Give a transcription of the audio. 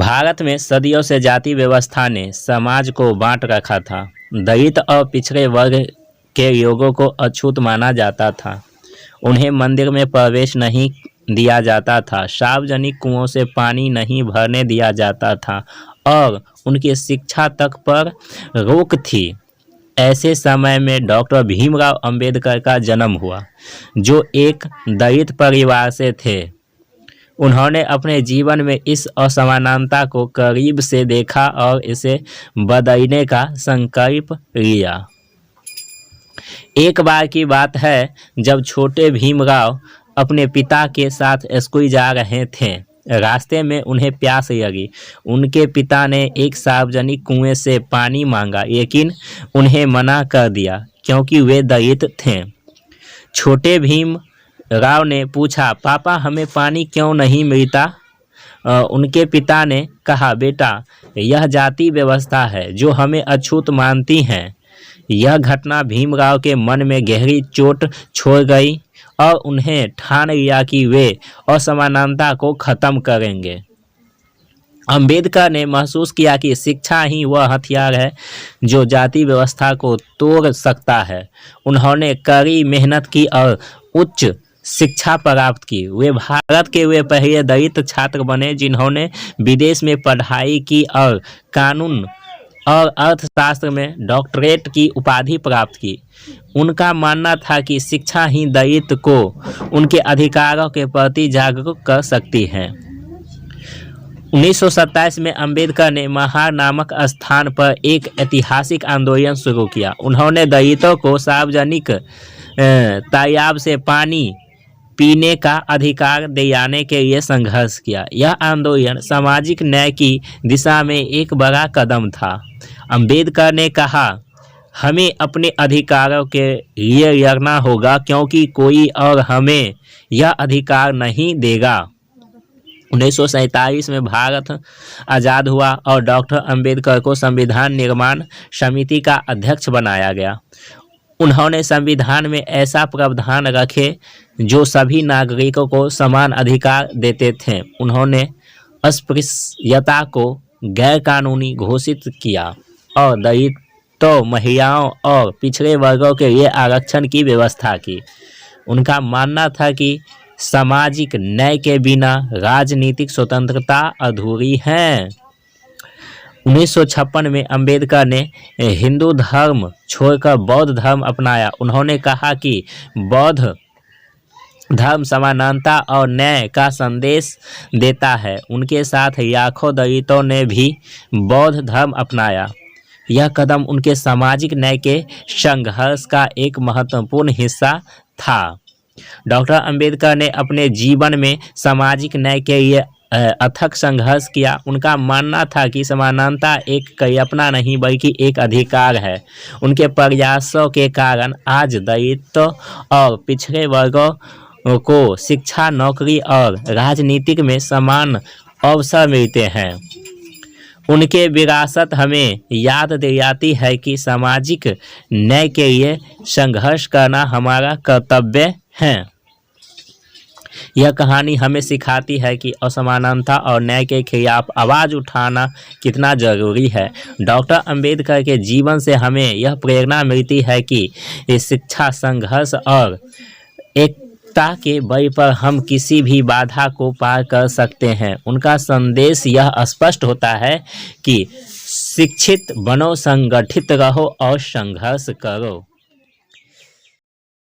भारत में सदियों से जाति व्यवस्था ने समाज को बांट रखा था। दलित और पिछड़े वर्ग के लोगों को अछूत माना जाता था। उन्हें मंदिर में प्रवेश नहीं दिया जाता था, सार्वजनिक कुओं से पानी नहीं भरने दिया जाता था और उनकी शिक्षा तक पर रोक थी। ऐसे समय में डॉक्टर भीमराव अंबेडकर का जन्म हुआ, जो एक दलित परिवार से थे। उन्होंने अपने जीवन में इस असमानता को करीब से देखा और इसे बदलने का संकल्प लिया। एक बार की बात है, जब छोटे भीमराव अपने पिता के साथ स्कूल जा रहे थे। रास्ते में उन्हें प्यास लगी। उनके पिता ने एक सार्वजनिक कुएं से पानी मांगा, लेकिन उन्हें मना कर दिया क्योंकि वे दलित थे। छोटे भीम राव ने पूछा, पापा हमें पानी क्यों नहीं मिलता? उनके पिता ने कहा, बेटा यह जाति व्यवस्था है जो हमें अछूत मानती हैं। यह घटना भीमराव के मन में गहरी चोट छोड़ गई और उन्हें ठान लिया कि वे असमानता को खत्म करेंगे। अंबेडकर ने महसूस किया कि शिक्षा ही वह हथियार है जो जाति व्यवस्था को तोड़ सकता है। उन्होंने कड़ी मेहनत की और उच्च शिक्षा प्राप्त की। वे भारत के वे पहले दलित छात्र बने जिन्होंने विदेश में पढ़ाई की और कानून और अर्थशास्त्र में डॉक्टरेट की उपाधि प्राप्त की। उनका मानना था कि शिक्षा ही दलित को उनके अधिकारों के प्रति जागरूक कर सकती है। 1927 में अंबेडकर ने महार नामक स्थान पर एक ऐतिहासिक आंदोलन शुरू किया। उन्होंने दलितों को सार्वजनिक तालाब से पानी पीने का अधिकार दिलाने के लिए संघर्ष किया। यह आंदोलन सामाजिक न्याय की दिशा में एक बड़ा कदम था। अंबेडकर ने कहा, हमें अपने अधिकारों के लिए लड़ना होगा क्योंकि कोई और हमें यह अधिकार नहीं देगा। 1947 में भारत आज़ाद हुआ और डॉक्टर अंबेडकर को संविधान निर्माण समिति का अध्यक्ष बनाया गया। उन्होंने संविधान में ऐसा प्रावधान रखे जो सभी नागरिकों को समान अधिकार देते थे। उन्होंने अस्पृश्यता को गैरकानूनी घोषित किया और दलितों, महिलाओं और पिछड़े वर्गों के लिए आरक्षण की व्यवस्था की। उनका मानना था कि सामाजिक न्याय के बिना राजनीतिक स्वतंत्रता अधूरी है। 1956 में अंबेडकर ने हिंदू धर्म छोड़कर बौद्ध धर्म अपनाया। उन्होंने कहा कि बौद्ध धर्म समानता और न्याय का संदेश देता है। उनके साथ लाखों दलितों ने भी बौद्ध धर्म अपनाया। यह कदम उनके सामाजिक न्याय के संघर्ष का एक महत्वपूर्ण हिस्सा था। डॉक्टर अंबेडकर ने अपने जीवन में सामाजिक न्याय के लिए अथक संघर्ष किया। उनका मानना था कि समानता एक कल्पना नहीं बल्कि एक अधिकार है। उनके प्रयासों के कारण आज दलितों और पिछड़े वर्गों को शिक्षा, नौकरी और राजनीतिक में समान अवसर मिलते हैं। उनके विरासत हमें याद दिलाती है कि सामाजिक न्याय के लिए संघर्ष करना हमारा कर्तव्य है। यह कहानी हमें सिखाती है कि असमानता और न्याय के खिलाफ आवाज़ उठाना कितना ज़रूरी है। डॉक्टर अंबेडकर के जीवन से हमें यह प्रेरणा मिलती है कि शिक्षा, संघर्ष और एकता के बल पर हम किसी भी बाधा को पार कर सकते हैं। उनका संदेश यह स्पष्ट होता है कि शिक्षित बनो, संगठित रहो और संघर्ष करो।